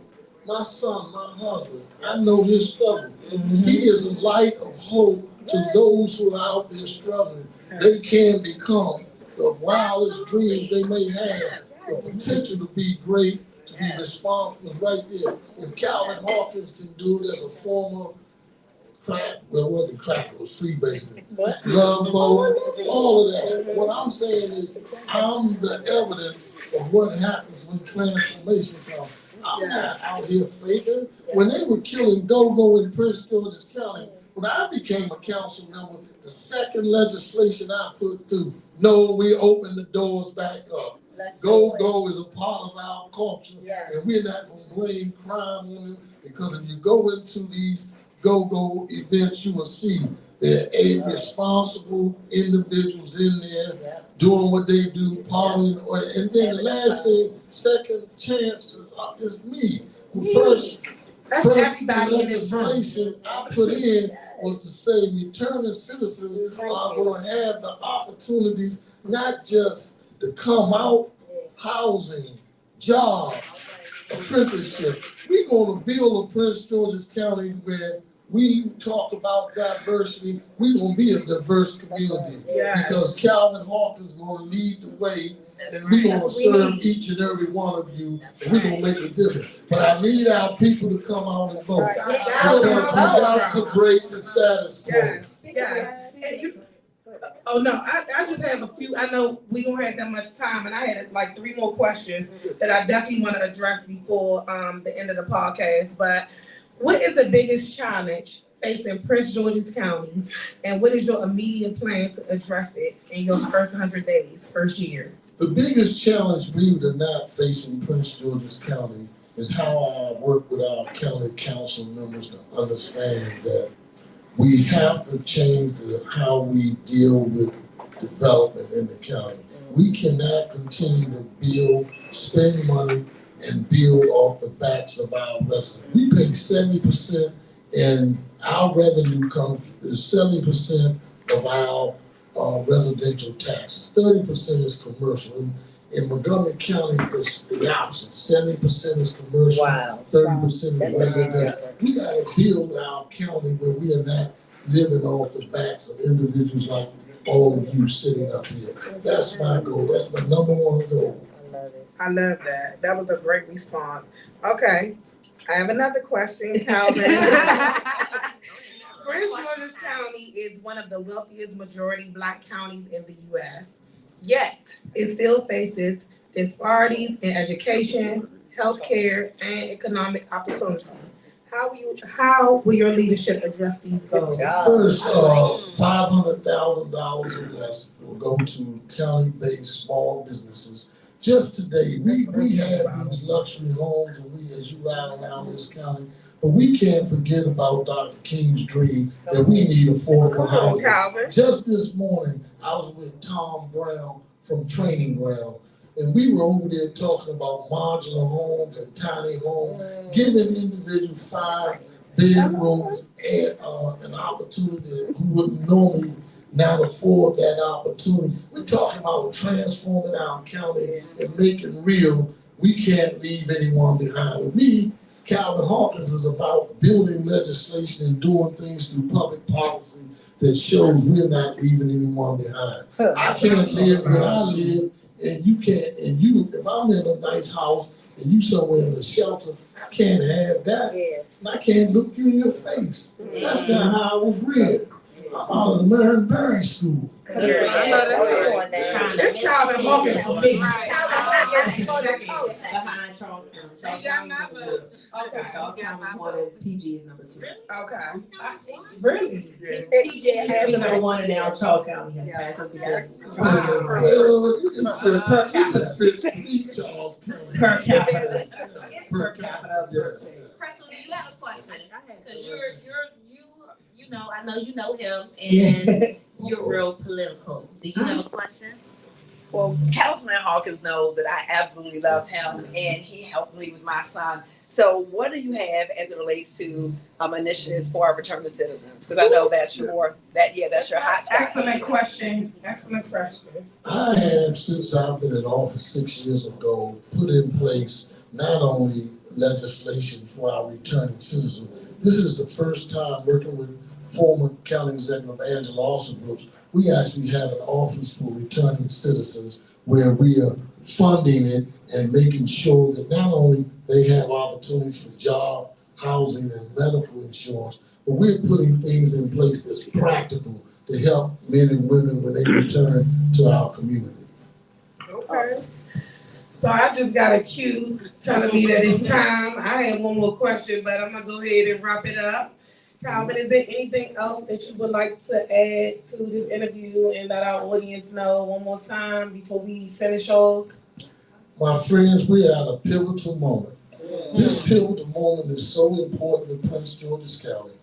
my son, my husband, I know his struggle. He is a light of hope to those who are out there struggling. They can become the wildest dreams they may have, the potential to be great, to be responsible is right there. If Calvin Hawkins can do it as a former crack, well, it wasn't crack, it was freebasing. Love boat, all of that. What I'm saying is, I'm the evidence of what happens when transformation comes. I'm not out here faking. When they were killing Go-Go in Prince George's County, when I became a council member, the second legislation I put through, no, we open the doors back up. Go-Go is a part of our culture, and we're not going to blame crime on it, because if you go into these Go-Go events, you will see there are responsible individuals in there doing what they do, partying, and then the last thing, second chance is me. First legislation I put in was to say returning citizens are going to have the opportunities not just to come out, housing, jobs, apprenticeship. We're going to build a Prince George's County where we talk about diversity. We're going to be a diverse community because Calvin Hawkins is going to lead the way, and we're going to serve each and every one of you, and we're going to make a difference. But I need our people to come out and vote because we got to break the status quo. Yes. Oh no, I just have a few. I know we don't have that much time, and I had like 3 more questions that I definitely want to address before the end of the podcast. But what is the biggest challenge facing Prince George's County, and what is your immediate plan to address it in your first 100 days, first year? The biggest challenge, believe it or not, facing Prince George's County is how I work with our county council members to understand that we have to change how we deal with development in the county. We cannot continue to build, spend money, and build off the backs of our residents. We pay 70%, and our revenue comes is 70% of our residential taxes. 30% is commercial. In Montgomery County, it's the opposite. 70% is commercial, 30% is residential. We gotta build our county where we are not living off the backs of individuals like all of you sitting up here. That's my goal. That's my number 1 goal. I love that. That was a great response. Okay, I have another question, Calvin. Prince George's County is one of the wealthiest majority Black counties in the U.S., yet it still faces disparities in education, healthcare, and economic opportunity. How will your leadership address these goals? First, $500,000 or less will go to county-based small businesses. Just today, we have these luxury homes, and as you ride around this county, but we can't forget about Dr. King's dream that we need affordable housing. Just this morning, I was with Tom Brown from Training Ground, and we were over there talking about modular homes and tiny homes, giving individuals 5 bedrooms and an opportunity who wouldn't normally not afford that opportunity. We're talking about transforming our county and making real. We can't leave anyone behind. With me, Calvin Hawkins is about building legislation and doing things through public policy that shows we're not leaving anyone behind. I can't live where I live, and you can't, and you, if I'm in a nice house and you somewhere in a shelter, I can't have that. And I can't look you in your face. That's not how I was reared. I'm out of the Marion Barry School. This Calvin Hawkins for me. Behind Charles. Okay. Charles County wanted PG is number 2. Okay. Really? PG has the number 1, and now Charles County has passed us because. Well, you can fit per capita. 3 Charles County. Per capita. It's per capita. Crystal, do you have a question? Because you know, I know you know him, and you're real political. Do you have a question? Well, Councilman Hawkins knows that I absolutely love him, and he helped me with my son. So what do you have as it relates to initiatives for our returning citizens? Because I know that's your hot spot. Excellent question. I have, since I've been in office 6 years ago, put in place not only legislation for our returning citizens. This is the first time working with former County Executive Angela Alston-Brooks. We actually have an office for returning citizens where we are funding it and making sure that not only they have opportunities for job, housing and medical insurance, but we're putting things in place that's practical to help men and women when they return to our community. Okay. So I just got a cue telling me that it's time. I have one more question, but I'm gonna go ahead and wrap it up. Calvin, is there anything else that you would like to add to this interview and let our audience know one more time before we finish off? My friends, we are at a pivotal moment. This pivotal moment is so important to Prince George's County.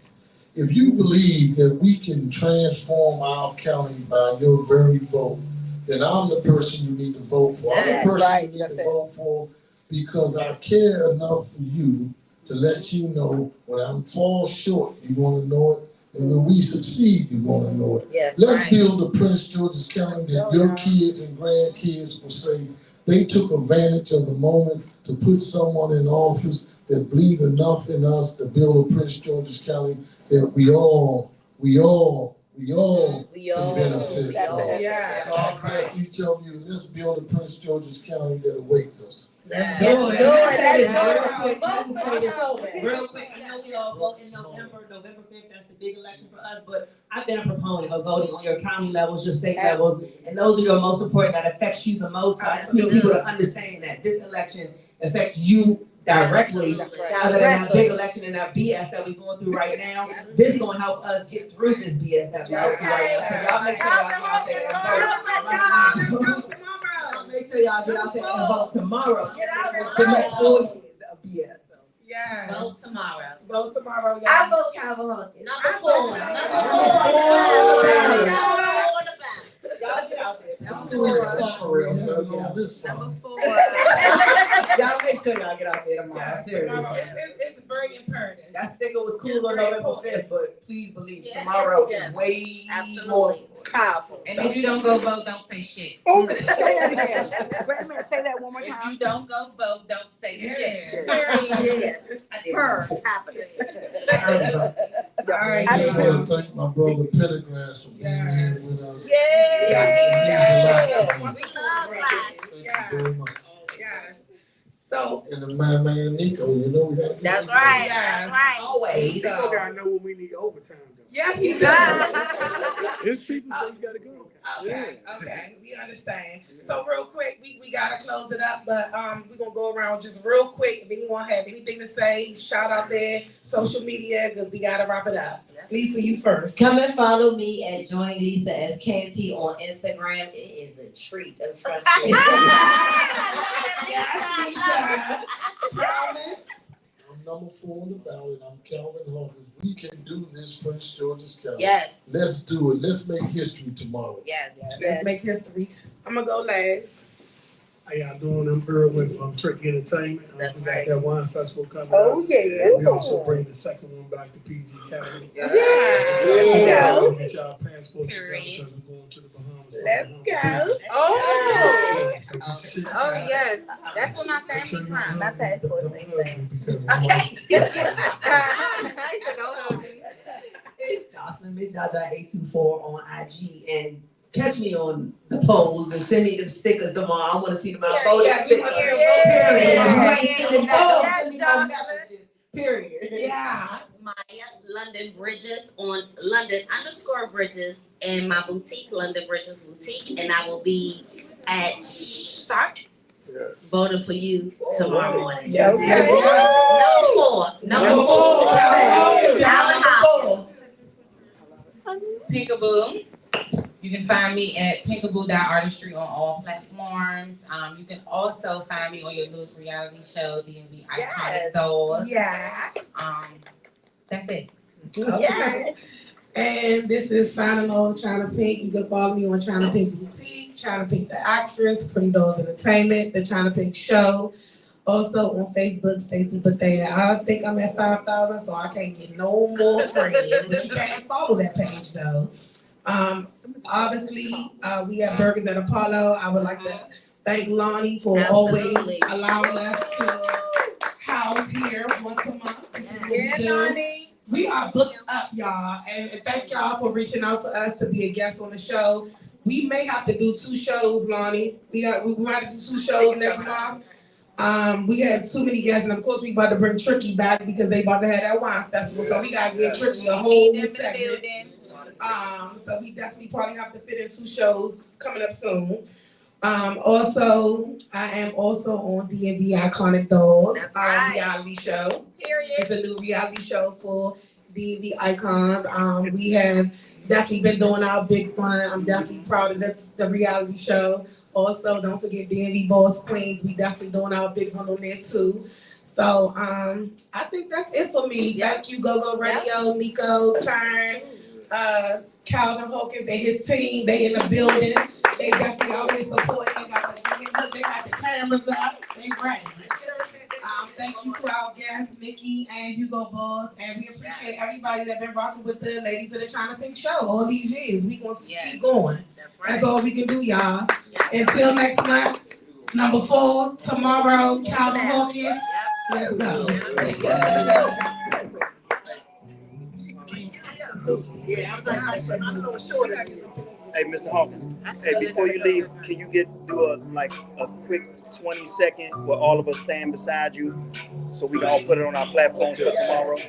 If you believe that we can transform our county by your very vote, then I'm the person you need to vote for. I'm the person you need to vote for because I care enough for you to let you know when I fall short, you want to know it. And when we succeed, you want to know it. Yes, Let's build a Prince George's County that your kids and grandkids will say they took advantage of the moment to put someone in office that believed enough in us to build a Prince George's County that we all can benefit from. Yeah. God bless each of you. Let's build a Prince George's County that awaits us. Let's do it. Real quick, I know we all vote in November 5th, that's the big election for us, but I've been a proponent of voting on your county levels, your state levels, and those are your most important, that affects you the most. So I just need people to understand that this election affects you directly, other than that big election and that BS that we're going through right now. This is gonna help us get through this BS that we're going through right now. So y'all make sure y'all get out there and vote. Make sure y'all get out there and vote tomorrow. The next 4 years of BS. Yeah. Vote tomorrow. Vote tomorrow, y'all. I vote Calvin Hawkins. Number 4. Y'all get out there. Number 4. Y'all make sure y'all get out there tomorrow. Seriously. It's very imperative. That sticker was cool on November 5th, but please believe tomorrow is way more powerful. And if you don't go vote, don't say shit. Oh, say that one more If time. you don't go vote, don't say shit. All right. I just want to thank my brother Pendergrass for being here with us. Yeah. We love that. Thank you very much. Yeah. So. And my man Nico, you know we got to. That's right. That's right. Always. You gotta know when we need overtime though. Yes, he does. His people say you gotta go. Okay, we understand. So real quick, we gotta close it up, but we're gonna go around just real quick. If anyone have anything to say, shout out there, social media, because we gotta wrap it up. Lisa, you first. Come and follow me at Join Lisa SKT on Instagram. It is a treat. I'm trusting. I'm number 4 on the ballot. I'm Calvin Hawkins. We can do this, Prince George's County. Yes. Let's do it. Let's make history tomorrow. Yes. Let's make history. I'm gonna go last. How y'all doing? I'm Irwin from Trick Entertainment. That's We right. got that wine festival coming Oh, up. yeah. We also bring the second one back to PG County. Yeah. Get y'all passports together Period. because we're going to the Bahamas. Let's go. Oh. Yeah. Oh, yes. That's where my Make sure family's you from. don't My hug me. passport's Don't say hug that. me because It's Jocelyn, Miss Jaja 824 on IG, and catch me on the polls and send me them stickers tomorrow. I want to see them out. Vote Yes, stickers. we wanna Period. see them. You ain't sending that, Yes, send me no messages. Period. Yeah. Maya London Bridges on London_Bridges and my boutique, London Bridges Boutique, and I will be at Shark voting for you tomorrow morning. Yes. Number four. Peekaboo. You can find me at peekaboo.artistry on all platforms. You can also find me on your newest reality show, DMV Iconic Dolls. Yeah. That's it. Okay. And this is signing off Chyna'Pink. You can follow me on Chyna'Pink Boutique, Chyna'Pink the Actress, Pretty Dolls Entertainment, the Chyna'Pink Show. Also on Facebook, Stacey Bethea. I think I'm at 5,000, so I can't get no more friends. But you can follow that page though. Obviously, we have Burgers at Apollo. I would like to thank Lonnie for always allowing us to house here once a month. Yeah, Lonnie. We are booked up, y'all, and thank y'all for reaching out to us to be a guest on the show. We may have to do 2 shows, Lonnie. We might have to do 2 shows next month. We had too many guests, and of course we about to bring Tricky back because they about to have that wine festival. So we gotta give Tricky a whole segment. So we definitely probably have to fit in 2 shows coming up soon. Also, I am also on DMV Iconic Dolls reality show. It's a new reality show for DMV icons. We have definitely been doing our big one. I'm definitely proud of the reality show. Also, don't forget DMV Boss Queens. We definitely doing our big one on there too. So I think that's it for me. Thank you, Go Go Radio, Nico, Turn, Calvin Hawkins and his team. They in the building. They definitely always support. They got the cameras up. They ready. Thank you to our guests, Nikki and Hugo Boss, and we appreciate everybody that been rocking with the ladies of the Chyna'Pink Show all these years. We gonna keep going. That's all we can do, y'all. Until next month, number 4 tomorrow, Calvin Hawkins. Let's go. Yeah, I was like, I'm a little shorter. Hey, Mr. Hawkins. Hey, before you leave, can you do a quick 20-second where all of us stand beside you so we can all put it on our platforms for tomorrow? Is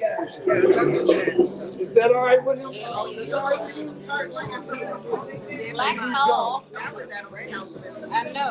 that all right with him? Black tall. I know.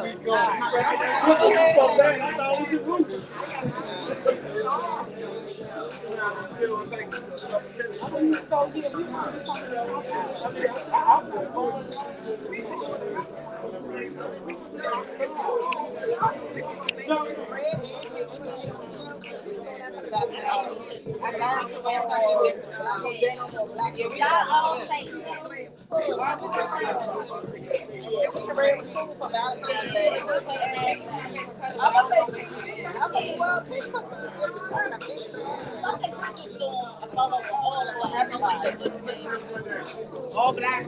All black.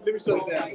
Let me slow it down.